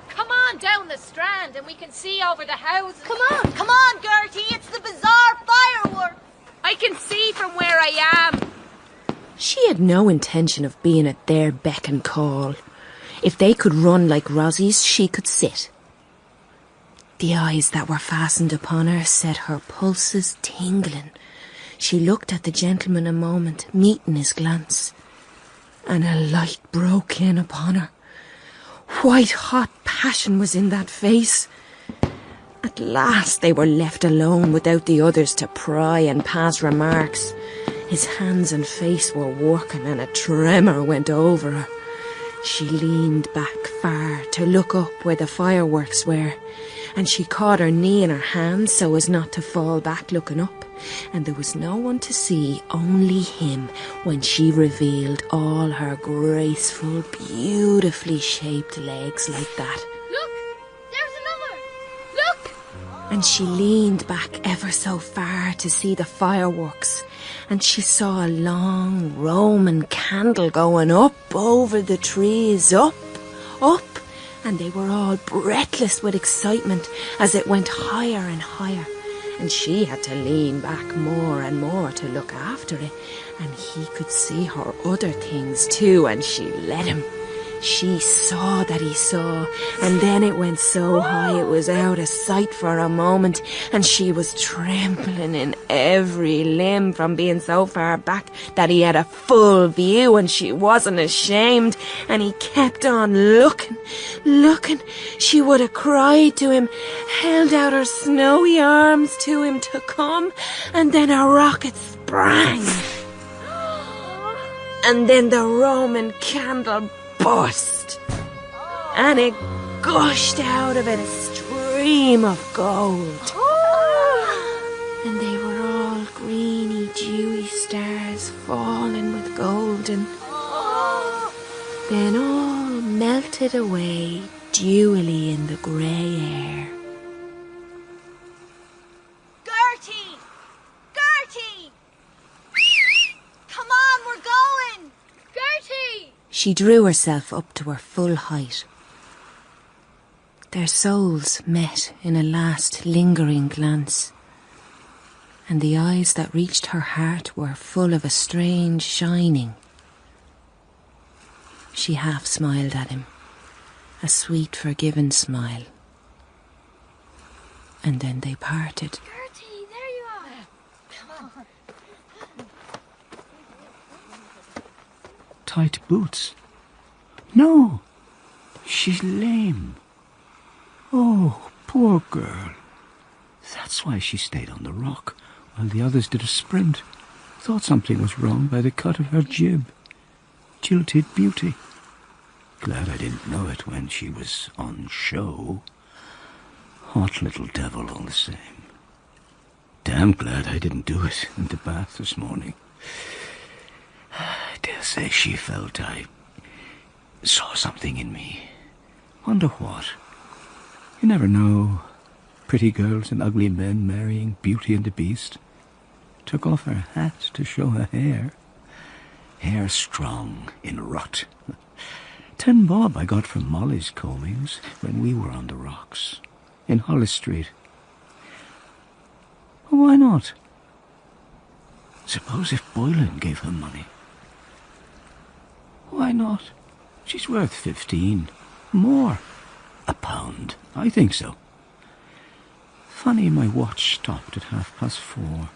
Come on down the strand and we can see over the houses. Come on, Gertie, it's the bazaar fireworks. I can see from where I am. She had no intention of being at their beck and call. If they could run like Rossie's, she could sit. The eyes that were fastened upon her set her pulses tingling. She looked at the gentleman a moment, meeting his glance, and a light broke in upon her. White-hot passion was in that face. At last they were left alone without the others to pry and pass remarks. His hands and face were working and a tremor went over her. She leaned back far to look up where the fireworks were, and she caught her knee in her hand so as not to fall back looking up, and there was no one to see, only him, when she revealed all her graceful, beautifully shaped legs like that. Look! There's another! Look! And she leaned back ever so far to see the fireworks, and she saw a long Roman candle going up over the trees, up, and they were all breathless with excitement as it went higher and higher, and she had to lean back more and more to look after it, and he could see her other things too, and she let him. She saw that he saw, and then it went so high it was out of sight for a moment, and she was trembling in every limb from being so far back that he had a full view, and she wasn't ashamed, and he kept on looking. She would have cried to him, held out her snowy arms to him to come, and then a rocket sprang. And then the Roman candle burst, and it gushed out of it a stream of gold, and they were all greeny, dewy stars falling with golden, then all melted away dewily in the grey air. Gertie! Come on, we're going! Gertie! She drew herself up to her full height. Their souls met in a last lingering glance, and the eyes that reached her heart were full of a strange shining. She half smiled at him, a sweet, forgiving smile, and then they parted. Gertie, there you are. Come on. Tight boots? No, she's lame. Oh, poor girl. That's why she stayed on the rock while the others did a sprint. Thought something was wrong by the cut of her jib. Jilted beauty. Glad I didn't know it when she was on show. Hot little devil all the same. Damn glad I didn't do it in the bath this morning. I dare say she felt I saw something in me. Wonder what. You never know. Pretty girls and ugly men marrying Beauty and the Beast. Took off her hat to show her hair. Hair strong in rut. 10 bob I got from Molly's combings when we were on the rocks in Hollis Street. Why not? Suppose if Boylan gave her money. Why not? She's worth 15. More. £1, I think so. Funny my watch stopped at 4:30.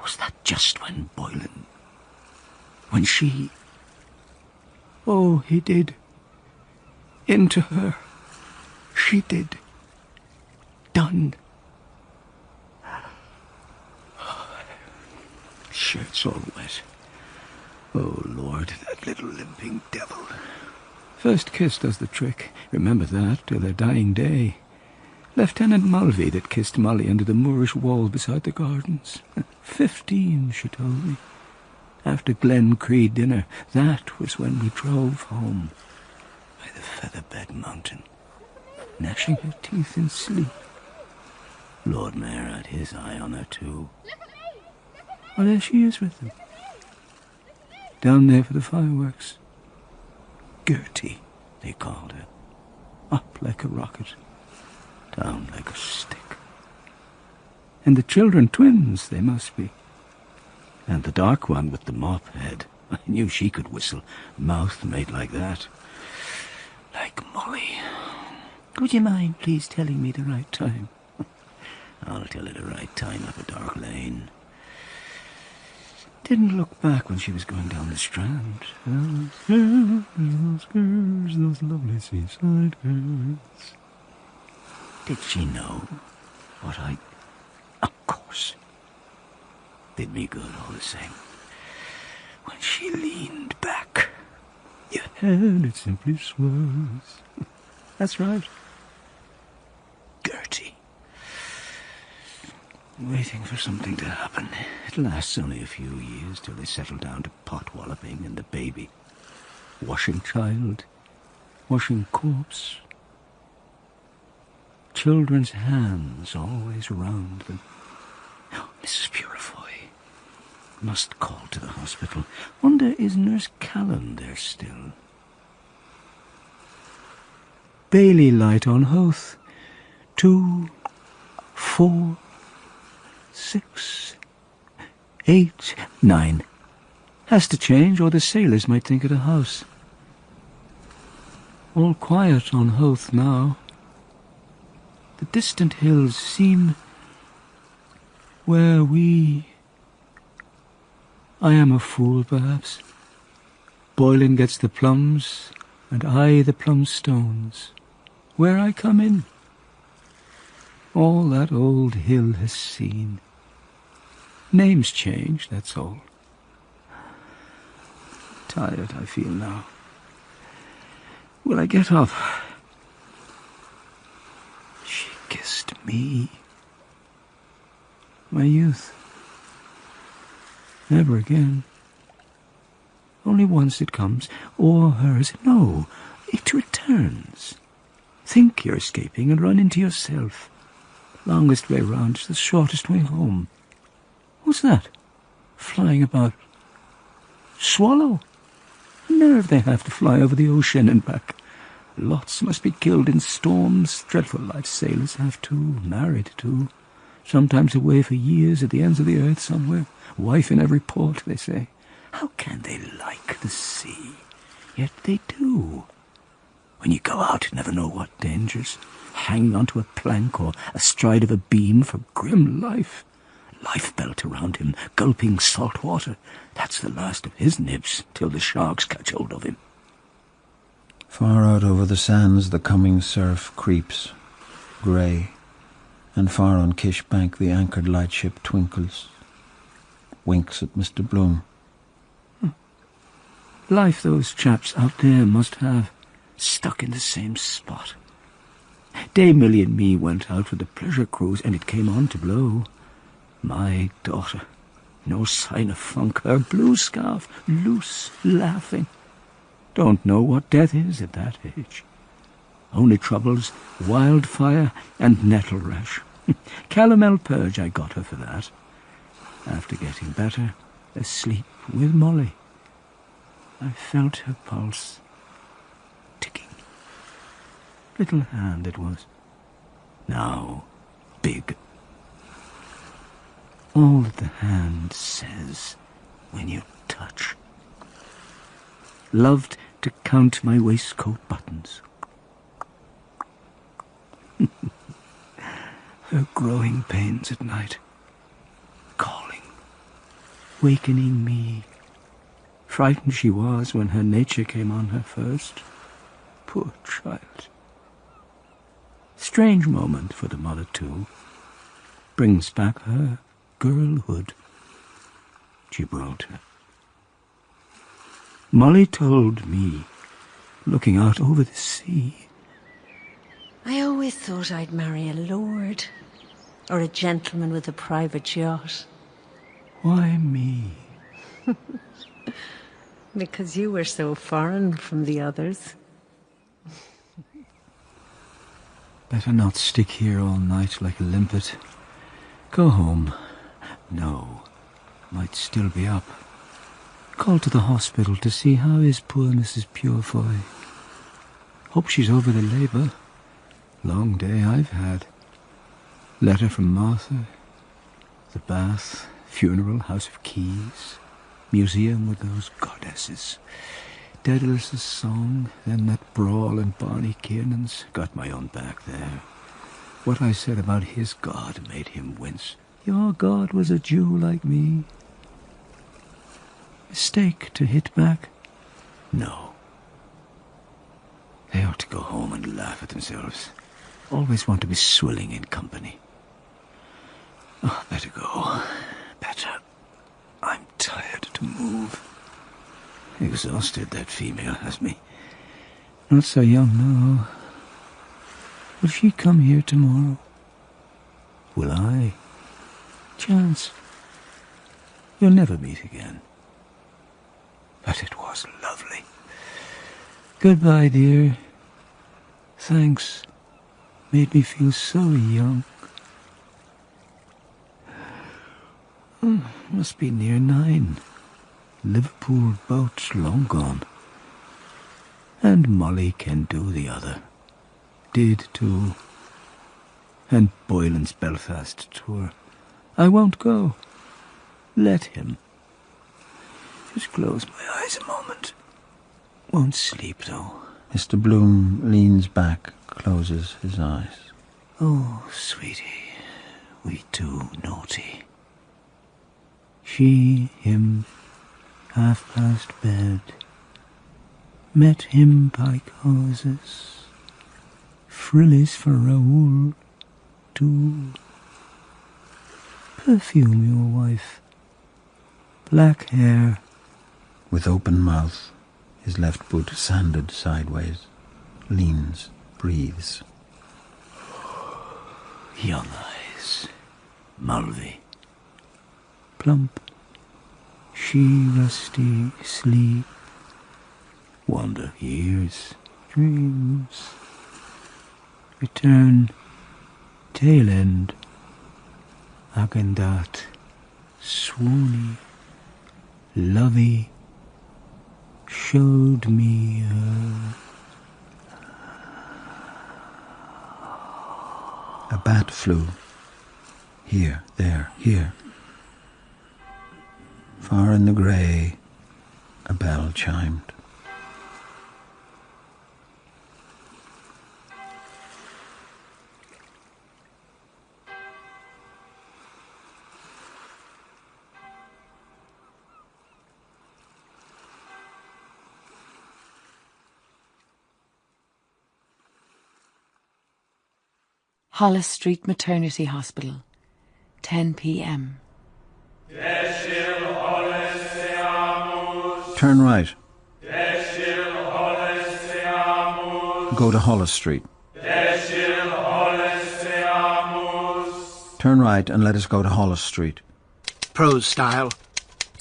Was that just when Boylan... when she... Oh, he did. Into her. She did. Done. Shirt's all wet. Oh, Lord, that little limping devil. First kiss does the trick. Remember that till their dying day. Lieutenant Mulvey that kissed Molly under the Moorish wall beside the gardens. 15, she told me. After Glen Creed dinner, that was when we drove home by the Featherbed Mountain, gnashing her teeth in sleep. Lord Mayor had his eye on her too. Oh, there she is with them. Down there for the fireworks. Gertie, they called her. Up like a rocket, down like a stick. And the children twins, they must be. And the dark one with the mop head. I knew she could whistle, mouth made like that. Like Molly. Would you mind please telling me the right time? I'll tell her the right time up a dark lane. Didn't look back when she was going down the Strand. Those girls, those lovely seaside girls. Did she know what I... Of course. Did me good all the same. When she leaned back, your head, it simply swirls. That's right. Gertie. Waiting for something to happen. It lasts only a few years till they settle down to pot walloping and the baby. Washing child. Washing corpse. Children's hands always round them. Oh, Mrs. Purifoy. Must call to the hospital. Wonder is Nurse Callan there still? Bailey light on Hoath. 2, 4, 6, 8, 9. Has to change or the sailors might think it a house. All quiet on Hoath now. The distant hills seem where we... I am a fool, perhaps. Boylan gets the plums, and I the plum stones. Where I come in. All that old hill has seen. Names change, that's all. Tired I feel now. Will I get up? She kissed me. My youth. Never again. Only once it comes, or hers. No, it returns. Think you're escaping and run into yourself. Longest way round is the shortest way home. What's that? Flying about. Swallow. Nerve they have to fly over the ocean and back. Lots must be killed in storms. Dreadful life sailors have too. Married too. Sometimes away for years at the ends of the earth somewhere. Wife in every port, they say. How can they like the sea? Yet they do. When you go out, you never know what dangers. Hanging onto a plank or astride of a beam for grim life. Lifebelt around him, gulping salt water. That's the last of his nibs, till the sharks catch hold of him. Far out over the sands the coming surf creeps, grey, and far on Kish Bank the anchored lightship twinkles, winks at Mr. Bloom. Life those chaps out there must have, stuck in the same spot. Day Millie and me went out for the pleasure cruise, and it came on to blow. My daughter, no sign of funk, her blue scarf loose, laughing. Don't know what death is at that age. Only troubles, wildfire and nettle rash. Calomel purge I got her for that. After getting better, asleep with Molly. I felt her pulse ticking. Little hand it was. Now big. All that the hand says when you touch. Loved to count my waistcoat buttons. Her growing pains at night. Calling. Wakening me. Frightened she was when her nature came on her first. Poor child. Strange moment for the mother too. Brings back her girlhood. Gibraltar. Molly told me, looking out over the sea. I always thought I'd marry a lord, or a gentleman with a private yacht. Why me? Because you were so foreign from the others. Better not stick here all night like a limpet. Go home. No, might still be up. Call to the hospital to see how is poor Mrs. Purefoy. Hope she's over the labour. Long day I've had. Letter from Martha. The bath, funeral, House of Keys, museum with those goddesses. Daedalus' song, then that brawl in Barney Kiernan's. Got my own back there. What I said about his God made him wince. Your God was a Jew like me. Mistake to hit back? No. They ought to go home and laugh at themselves. Always want to be swilling in company. Oh, better go. Better. I'm tired to move. Exhausted, that female has me. Not so young now. Will she come here tomorrow? Will I? Chance. We'll never meet again. But it was lovely. Goodbye, dear. Thanks. Made me feel so young. Must be near 9. Liverpool boat's long gone. And Molly can do the other. Did too. And Boylan's Belfast tour. I won't go. Let him. Just close my eyes a moment. Won't sleep, though. Mr. Bloom leans back, closes his eyes. Oh, sweetie, we too naughty. She, him, half past bed. Met him by causes. Frillies for Raoul, too. Perfume your wife. Black hair. With open mouth, his left boot sanded sideways, leans, breathes. Young eyes, Mulvey. Plump, she rusty, sleep. Wander years, dreams. Return, tail end. Agendat, swoony, lovey. Showed me her. A bat flew. Here, there, here. Far in the grey, a bell chimed. Hollis Street Maternity Hospital, 10 p.m. Turn right. Go to Hollis Street. Turn right and let us go to Hollis Street. Prose style,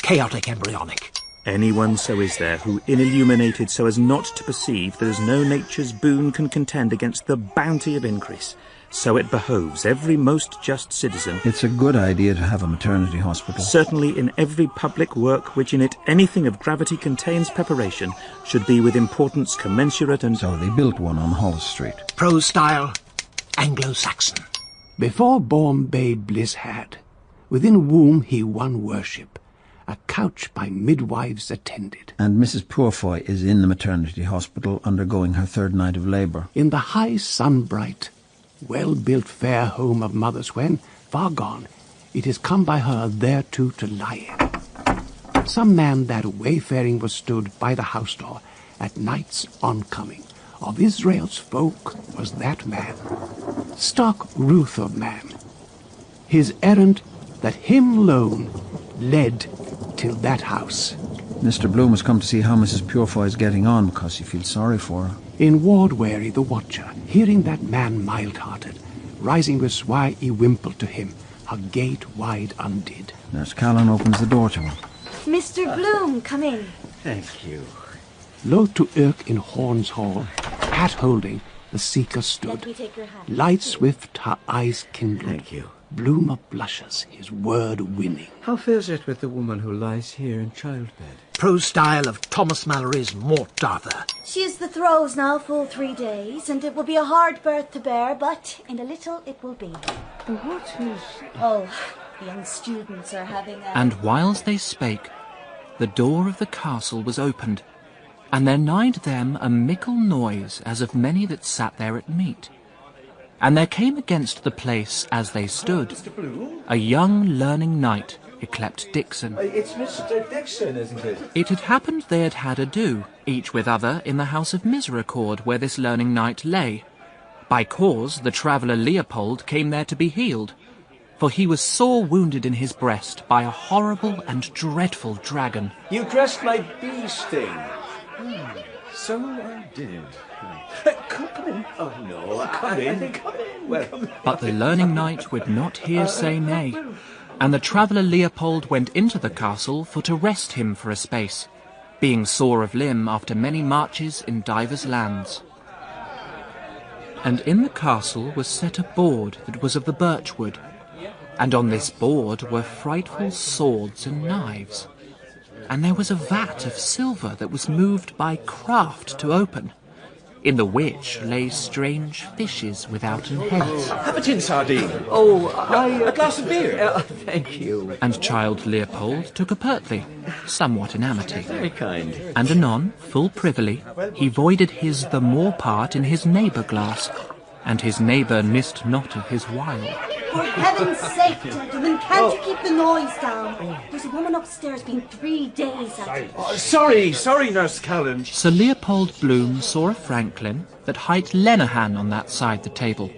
chaotic embryonic. Anyone so is there who, inilluminated so as not to perceive that as no nature's boon can contend against the bounty of increase, so it behoves every most just citizen. It's a good idea to have a maternity hospital. Certainly in every public work which in it anything of gravity contains preparation, should be with importance commensurate and... So they built one on Hollis Street. Prose style, Anglo-Saxon. Before born babe bliss had, within womb he won worship, a couch by midwives attended. And Mrs. Purefoy is in the maternity hospital undergoing her third night of labour. In the high sun-bright, well-built fair home of mothers when, far gone, it is come by her thereto to lie in. Some man that wayfaring was stood by the house door at night's oncoming. Of Israel's folk was that man, stark Ruth of man. His errand that him lone led till that house. Mr. Bloom has come to see how Mrs. Purefoy is getting on because he feels sorry for her. In ward-weary the watcher, hearing that man mild-hearted, rising with swy wimple to him, her gate wide undid. Nurse Callan opens the door to him. Mr. Bloom, come in. Thank you. Loth to irk in Horn's Hall, hat holding, the seeker stood. Let me take your hand. Light swift her eyes kindled. Thank you. Bloom of blushes, his word winning. How fares it with the woman who lies here in childbed? Prose style of Thomas Mallory's Mort Arthur. She is the throes now full 3 days, and it will be a hard birth to bear, but in a little it will be. What is... Oh, the young students are having a... And whiles they spake, the door of the castle was opened, and there nighed them a mickle noise as of many that sat there at meat. And there came against the place as they stood a young learning knight, yclept Dixon. It's Mr. Dixon, isn't it? It had happened they had had ado, each with other, in the house of Misericord, where this learning knight lay. By cause the traveller Leopold came there to be healed, for he was sore wounded in his breast by a horrible and dreadful dragon. You dressed like bee sting. So I did. Come in. Oh, no, come in. Come in. Well, But the learning knight would not hear say nay, and the traveller Leopold went into the castle for to rest him for a space, being sore of limb after many marches in divers lands. And in the castle was set a board that was of the birch wood, and on this board were frightful swords and knives. And there was a vat of silver that was moved by craft to open, in the which lay strange fishes without an heads. have a tin sardine. Oh, A glass of beer. Thank you. And child Leopold took a pertly, somewhat in amity. Very kind. And anon, full privily, he voided his the more part in his neighbour glass, and his neighbour missed not of his wile. For heaven's sake, gentlemen, can't you keep the noise down? There's a woman upstairs been 3 days at it. Sorry, Nurse Callan. Sir Leopold Bloom saw a franklin that hight Lenehan on that side the table,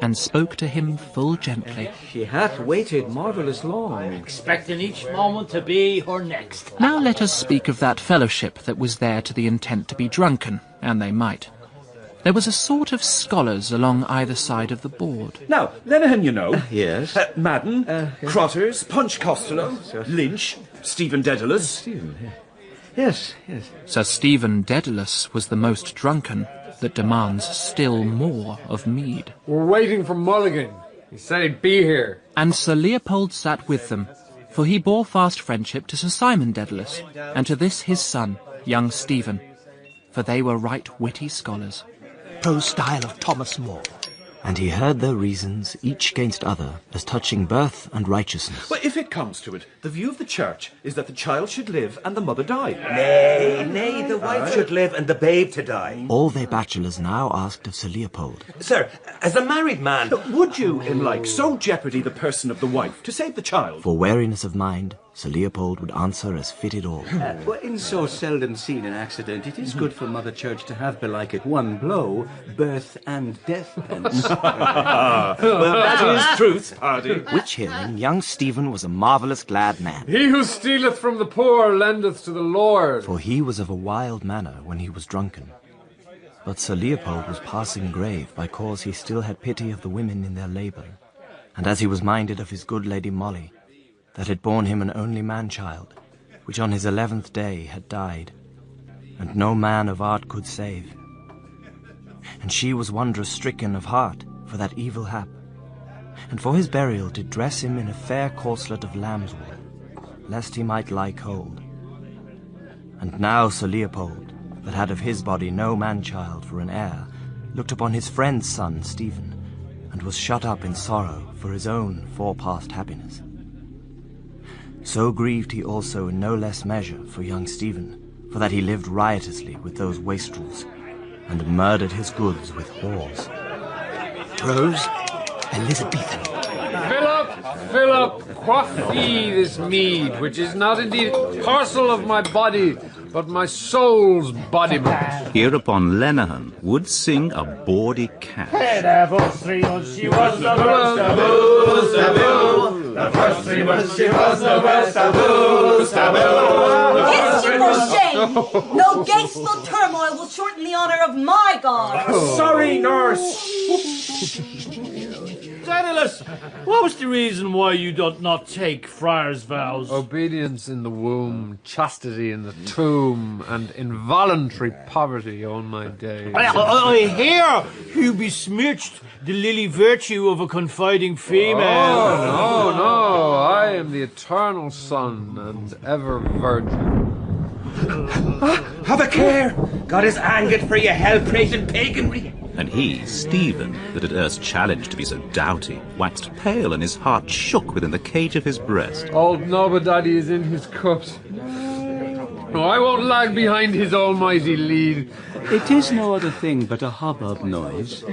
and spoke to him full gently. She hath waited marvellous long. Expecting each moment to be her next. Now let us speak of that fellowship that was there to the intent to be drunken, and they might. There was a sort of scholars along either side of the board. Now, Lenehan, you know. Yes. Madden, Crotters, Punch Costello, Lynch, Stephen Dedalus. Stephen, yes. Sir Stephen Dedalus was the most drunken, that demands still more of mead. We're waiting for Mulligan. He said he'd be here. And Sir Leopold sat with them, for he bore fast friendship to Sir Simon Dedalus, and to this his son, young Stephen, for they were right witty scholars. Prose style of Thomas More. And he heard their reasons, each against other, as touching birth and righteousness. Well, if it comes to it, the view of the church is that the child should live and the mother die. Nay, the wife should live and the babe to die. All they bachelors now asked of Sir Leopold. Sir, as a married man... Would you, in like, so jeopardy the person of the wife to save the child? For wariness of mind, Sir Leopold would answer as fitted all. In so seldom seen an accident, it is good for Mother Church to have belike at one blow, birth and death pence. Well, that is truth, Hardy. Which hearing, young Stephen was a marvellous glad man. He who stealeth from the poor lendeth to the Lord. For he was of a wild manner when he was drunken. But Sir Leopold was passing grave by cause he still had pity of the women in their labour, and as he was minded of his good Lady Molly, that had borne him an only man-child, which on his 11th day had died, and no man of art could save. And she was wondrous-stricken of heart for that evil hap, and for his burial did dress him in a fair corslet of lamb's wool, lest he might lie cold. And now Sir Leopold, that had of his body no man-child for an heir, looked upon his friend's son Stephen, and was shut up in sorrow for his own forepast happiness. So grieved he also in no less measure for young Stephen, for that he lived riotously with those wastrels, and murdered his goods with whores. Prose, Elizabethan. Fill up, quaff ye this mead, which is not indeed parcel of my body, but my soul's bodiment. Hereupon Lenehan would sing a bawdy cat. She was the worst taboo, taboo. The first 3 months she was the worst taboo, taboo. History for shame! No gasteful turmoil will shorten the honour of my god. Sorry, nurse. Daedalus, what was the reason why you did not take friar's vows? Obedience in the womb, chastity in the tomb, and involuntary poverty on my days. I hear you besmirched the lily virtue of a confiding female. Oh, no, I am the eternal son and ever virgin. Have a care! God is angered for your hell-praising paganry. And he, Stephen, that had erst challenged to be so doughty, waxed pale and his heart shook within the cage of his breast. Old Nobodaddy is in his cups. No, I won't lag behind his almighty lead. It is no other thing but a hubbub noise,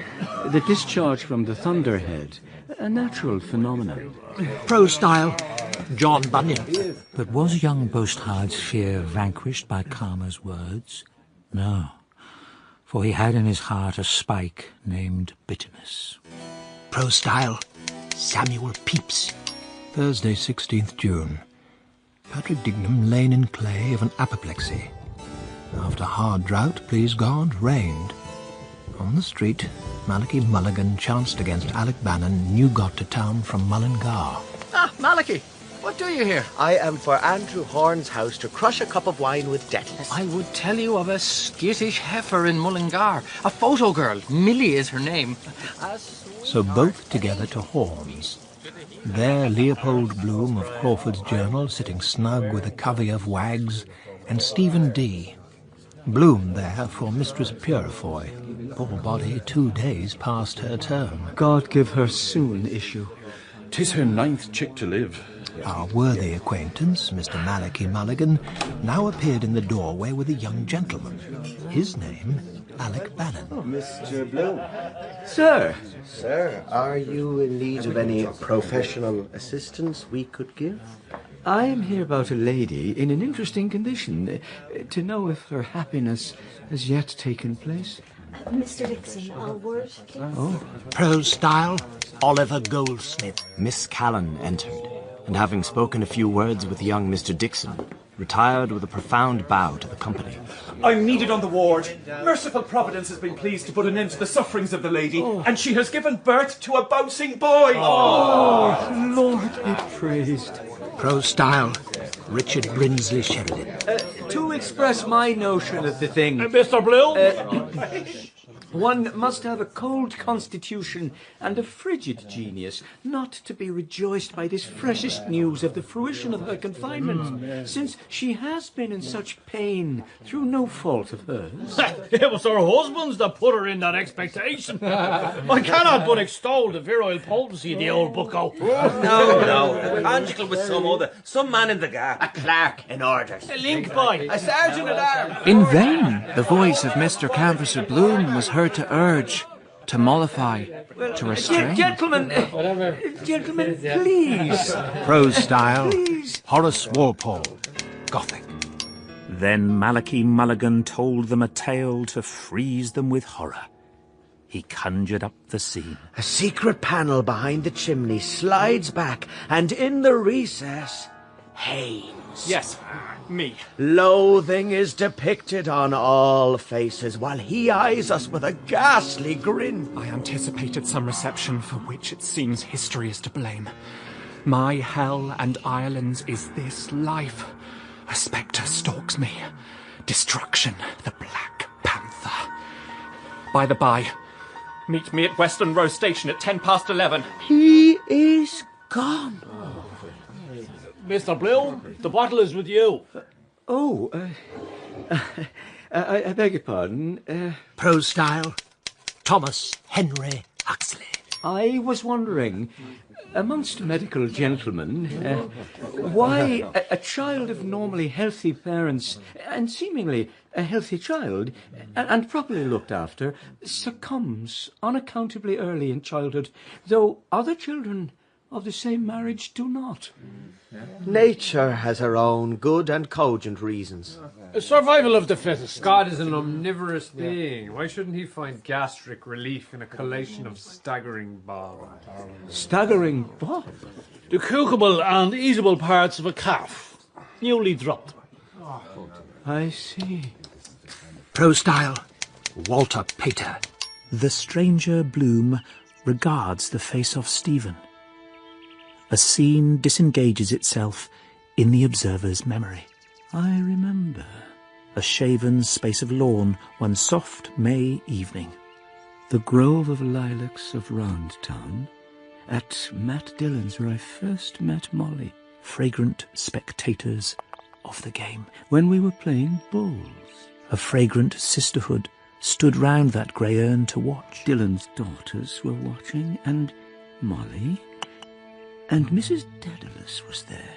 the discharge from the thunderhead, a natural phenomenon. Prose style, John Bunyan. But was young Boasthard's fear vanquished by Karma's words? No, for he had in his heart a spike named bitterness. Prose style, Samuel Pepys. Thursday, 16th June. Patrick Dignam lain in clay of an apoplexy. After hard drought, please God, rained. On the street, Malachi Mulligan chanced against Alec Bannon, new got to town from Mullingar. Ah, Malachi, what do you here? I am for Andrew Horn's house to crush a cup of wine with Daedalus. I would tell you of a skittish heifer in Mullingar, a photo girl. Millie is her name. So both together to Horn's. There Leopold Bloom of Crawford's Journal sitting snug with a covey of wags, and Stephen D. Bloom there for Mistress Purefoy. Poor body, 2 days past her term. God give her soon issue. 'Tis her 9th chick to live. Our worthy acquaintance, Mr. Malachi Mulligan, now appeared in the doorway with a young gentleman. His name, Alec Bannon. Mr. Bloom. Sir. Sir, are you in need of any professional assistance we could give? I am here about a lady in an interesting condition, to know if her happiness has yet taken place. Mr. Dixon, a word, please. Oh. Prose style, Oliver Goldsmith. Miss Callan entered, and having spoken a few words with young Mr. Dixon, retired with a profound bow to the company. I'm needed on the ward. Merciful Providence has been pleased to put an end to the sufferings of the lady, and she has given birth to a bouncing boy. Oh, Lord be praised. Prose style, Richard Brinsley Sheridan. To express my notion of the thing... Mr. Bloom? One must have a cold constitution and a frigid genius not to be rejoiced by this freshest news of the fruition of her confinement, since she has been in such pain through no fault of hers. It was her husband's that put her in that expectation. I cannot but extol the virile potency of the old bucko. No, conjugal with some man in the gap. A clerk in orders. A link boy. A sergeant at arms. In vain, the voice of Mr. Canvasser Bloom was heard to urge, to mollify, to restrain. Gentlemen, please. Prose style, Please. Horace Walpole, Gothic. Then Malachi Mulligan told them a tale to freeze them with horror. He conjured up the scene. A secret panel behind the chimney slides back, and in the recess, Haynes. Yes, me. Loathing is depicted on all faces, while he eyes us with a ghastly grin. I anticipated some reception for which it seems history is to blame. My hell and Ireland's is this life. A spectre stalks me. Destruction, the Black Panther. By the by, meet me at Western Row Station at 11:10. He is gone. Mr. Bloom, the bottle is with you. I beg your pardon. Prose style, Thomas Henry Huxley. I was wondering, amongst medical gentlemen, why a child of normally healthy parents, and seemingly a healthy child, and properly looked after, succumbs unaccountably early in childhood, though other children of the same marriage do not. Nature has her own good and cogent reasons. Survival of the fittest. God is an omnivorous being. Why shouldn't he find gastric relief in a collation of staggering bob? Staggering bob? The cookable and eatable parts of a calf, newly dropped. I see. Prose style, Walter Pater. The stranger Bloom regards the face of Stephen. A scene disengages itself in the observer's memory. I remember a shaven space of lawn one soft May evening. The grove of lilacs of Roundtown, at Matt Dillon's where I first met Molly. Fragrant spectators of the game. When we were playing bowls. A fragrant sisterhood stood round that grey urn to watch. Dillon's daughters were watching, and Molly, and Mrs. Dedalus was there.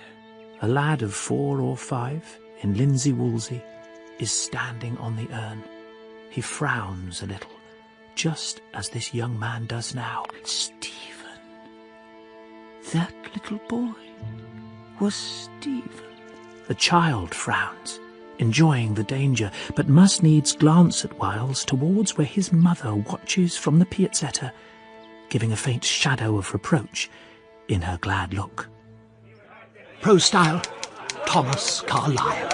A lad of 4 or 5 in linsey-woolsey is standing on the urn. He frowns a little, just as this young man does now. Stephen. That little boy was Stephen. The child frowns, enjoying the danger, but must needs glance at whiles towards where his mother watches from the piazzetta, giving a faint shadow of reproach in her glad look. Prose style, Thomas Carlyle.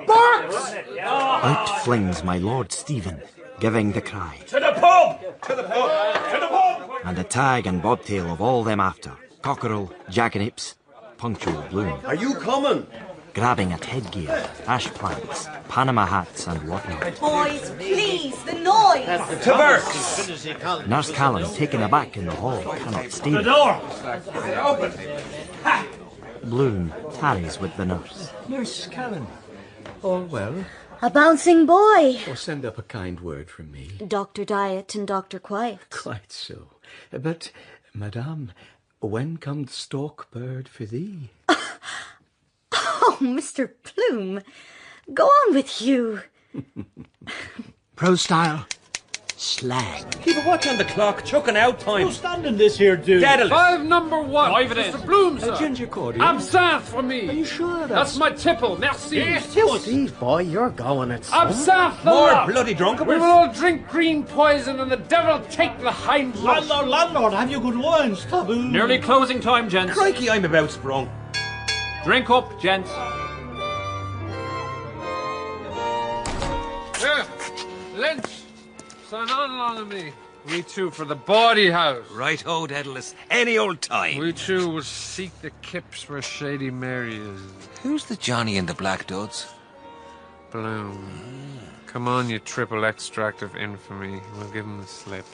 Barks! Out flings my Lord Stephen, giving the cry. To the pub! To the pub! To the pub! And the tag and bobtail of all them after. Cockerel, jackanapes, punctual Bloom. Are you coming? Grabbing at headgear, ash plants, Panama hats and whatnot. Boys, please, the noise! To Burke's! Nurse Callan, taken aback in the hall, cannot steal The it. door! Open! Ha! Bloom tarries with the nurse. Nurse Callan. All well? A bouncing boy. Or send up a kind word from me. Dr. Diet and Dr. Quiet. Quite so. But, Madame, when comes the stork bird for thee? Oh, Mr. Bloom, go on with you. Prose style, slang. Keep a watch on the clock, chucking out time. Who's standing this here, dude? Dedalus. 5 number 1. 5 it is. Mr. Bloom, sir. Ginger cordial. Absinthe for me. Are you sure That's my tipple. Merci. Steve, boy, you're going at some. Absinthe the More lot. bloody drunkard. We will all drink green poison and the devil take the hind leg. Landlord, have you good wines? Taboo. Nearly closing time, gents. Crikey, I'm about sprung. Drink up, gents. Here, Lynch, sign on along with me. We two for the bawdy house. Right-ho, Dedalus. Any old time. We two will seek the kips where Shady Mary is. Who's the Johnny in the black duds? Bloom. Come on, you triple extract of infamy. We'll give him the slip.